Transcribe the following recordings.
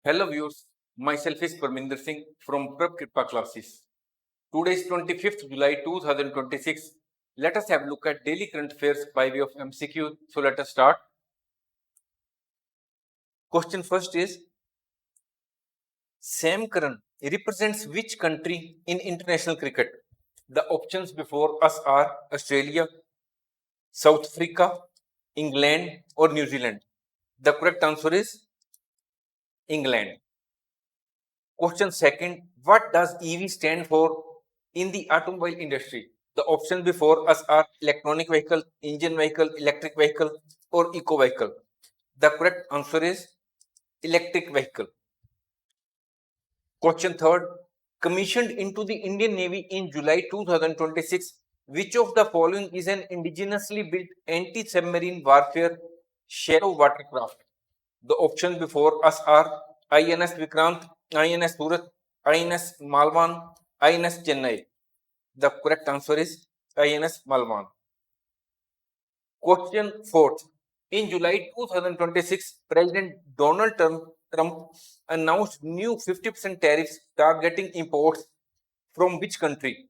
Hello viewers, myself is Parminder Singh from Prab Kripa Classes. Today is 25th July 2026. Let us have a look at daily current affairs by way of MCQ. So let us start. Question first is, Sam Curran represents which country in international cricket? The options before us are Australia, South Africa, England or New Zealand. The correct answer is England. Question second, what does EV stand for in the automobile industry? The options before us are electronic vehicle, engine vehicle, electric vehicle or eco vehicle. The correct answer is electric vehicle. Question third, commissioned into the Indian Navy in July 2026, which of the following is an indigenously built anti-submarine warfare shadow watercraft? The options before us are INS Vikrant, INS Surat, INS Malwan, INS Chennai. The correct answer is INS Malwan. Question fourth. In July 2026, President Donald Trump announced new 50% tariffs targeting imports from which country?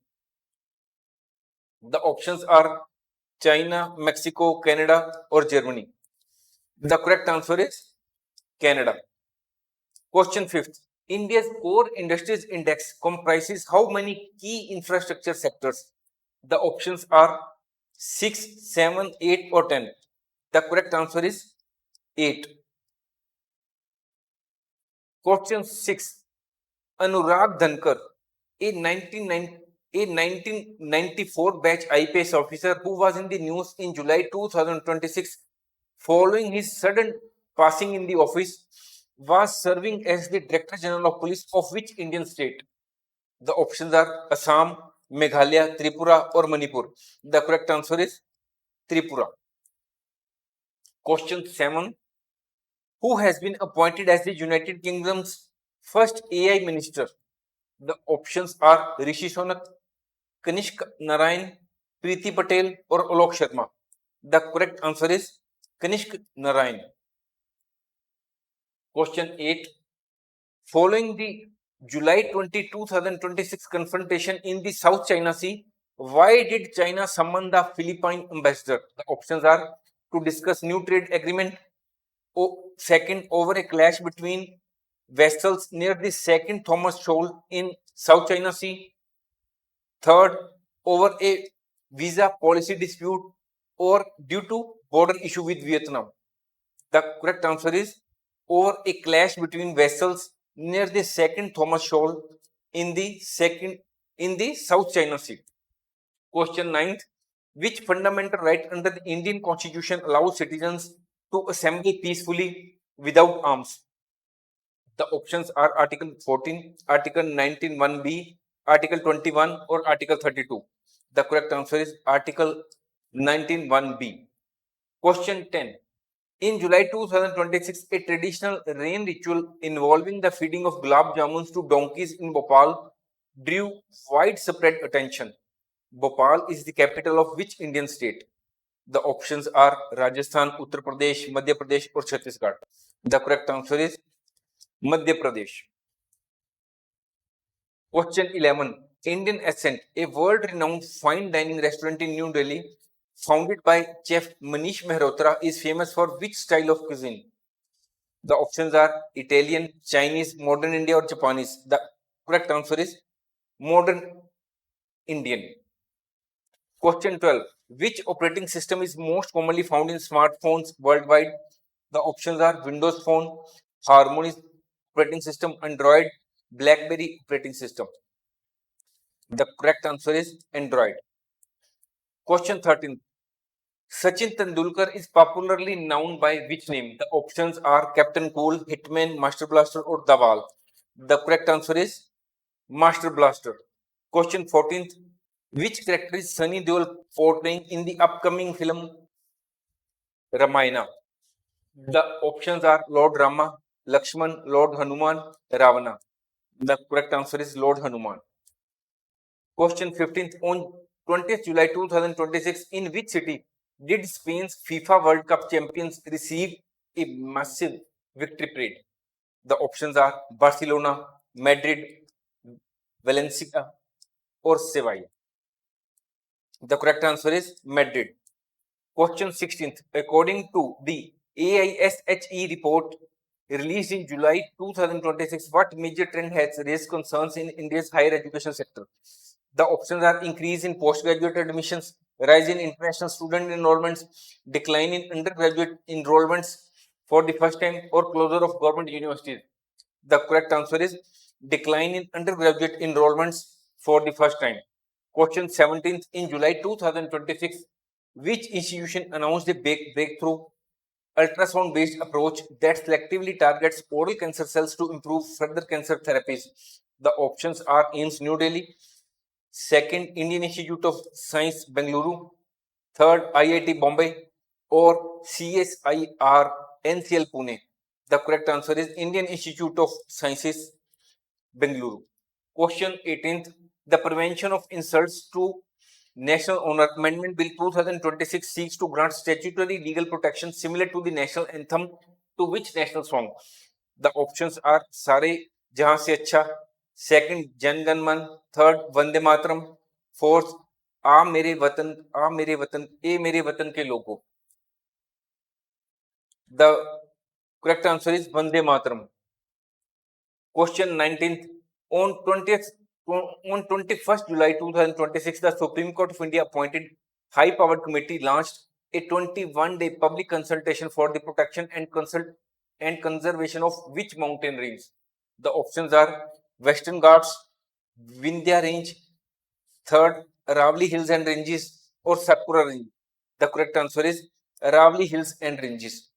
The options are China, Mexico, Canada, or Germany. The correct answer is Canada. Question fifth. India's core industries index comprises how many key infrastructure sectors? The options are 6, 7, 8 or 10. The correct answer is 8. Question 6. Anurag Dhankar, a 1994 batch IPS officer who was in the news in July 2026 following his sudden passing in the office, was serving as the Director General of Police of which Indian state? The options are Assam, Meghalaya, Tripura or Manipur. The correct answer is Tripura. Question 7. Who has been appointed as the United Kingdom's first AI minister? The options are Rishi Sunak, Kanishk Narayan, Preeti Patel or Alok Sharma. The correct answer is Kanishk Narayan. Question 8. Following the July 20, 2026 confrontation in the South China Sea, why did China summon the Philippine ambassador? The options are to discuss new trade agreement, second, over a clash between vessels near the second Thomas Shoal in South China Sea, third, over a visa policy dispute, or due to border issue with Vietnam. The correct answer is over a clash between vessels near the second Thomas Shoal in the South China Sea. Question 9th. Which fundamental right under the Indian Constitution allows citizens to assemble peacefully without arms? The options are Article 14, Article 19(1)(b), Article 21 or Article 32. The correct answer is Article 19(1)(b). Question 10. In July 2026, a traditional rain ritual involving the feeding of gulab jamuns to donkeys in Bhopal drew widespread attention. Bhopal is the capital of which Indian state? The options are Rajasthan, Uttar Pradesh, Madhya Pradesh or Chhattisgarh. The correct answer is Madhya Pradesh. Question 11. Indian Ascent, a world-renowned fine dining restaurant in New Delhi, founded by chef Manish Mehrotra, is famous for which style of cuisine? The options are Italian, Chinese, Modern India or Japanese. The correct answer is Modern Indian. Question 12. Which operating system is most commonly found in smartphones worldwide? The options are Windows Phone, Harmony operating system, Android, BlackBerry operating system. The correct answer is Android. Question 13. Sachin Tendulkar is popularly known by which name? The options are Captain Cool, Hitman, Master Blaster or Dawal. The correct answer is Master Blaster. Question 14th. Which character is Sunny Deol portraying in the upcoming film Ramayana? The options are Lord Rama, Lakshman, Lord Hanuman, Ravana. The correct answer is Lord Hanuman. Question 15th. On 20th July 2026, in which city did Spain's FIFA World Cup champions receive a massive victory parade? The options are Barcelona, Madrid, Valencia, or Seville. The correct answer is Madrid. Question 16th. According to the AISHE report released in July 2026, what major trend has raised concerns in India's higher education sector? The options are increase in postgraduate admissions, rise in international student enrollments, decline in undergraduate enrollments for the first time, or closure of government universities. The correct answer is decline in undergraduate enrollments for the first time. Question 17th. In July 2026, which institution announced a breakthrough ultrasound based approach that selectively targets oral cancer cells to improve further cancer therapies? The options are AIIMS New Delhi, second Indian Institute of Science Bengaluru, third IIT Bombay, or CSIR NCL Pune. The correct answer is Indian Institute of Sciences Bengaluru. Question 18th. The Prevention of Insults to National Honor Amendment Bill 2026 seeks to grant statutory legal protection similar to the national anthem to which national song? The options are Sare Jahan Se Acha, second Jan Gan Man, third Vande Mataram, fourth A Mere Watan, E Mere Watan Ke Logo. The correct answer is Vande Mataram. Question 19th. On 21st July 2026, the Supreme Court of India appointed High Powered Committee launched a 21-day public consultation for the protection and conservation of which mountain range? The options are Western Ghats, Vindhya Range, third Aravali Hills and Ranges, or Satpura Range. The correct answer is Aravali Hills and Ranges.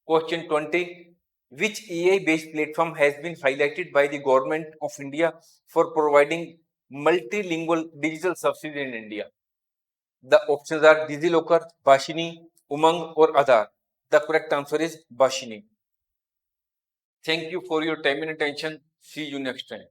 Question 20. Which AI-based platform has been highlighted by the Government of India for providing multilingual digital services in India? The options are DigiLocker, Bhashini, Umang, or Aadhaar. The correct answer is Bhashini. Thank you for your time and attention. See you next time.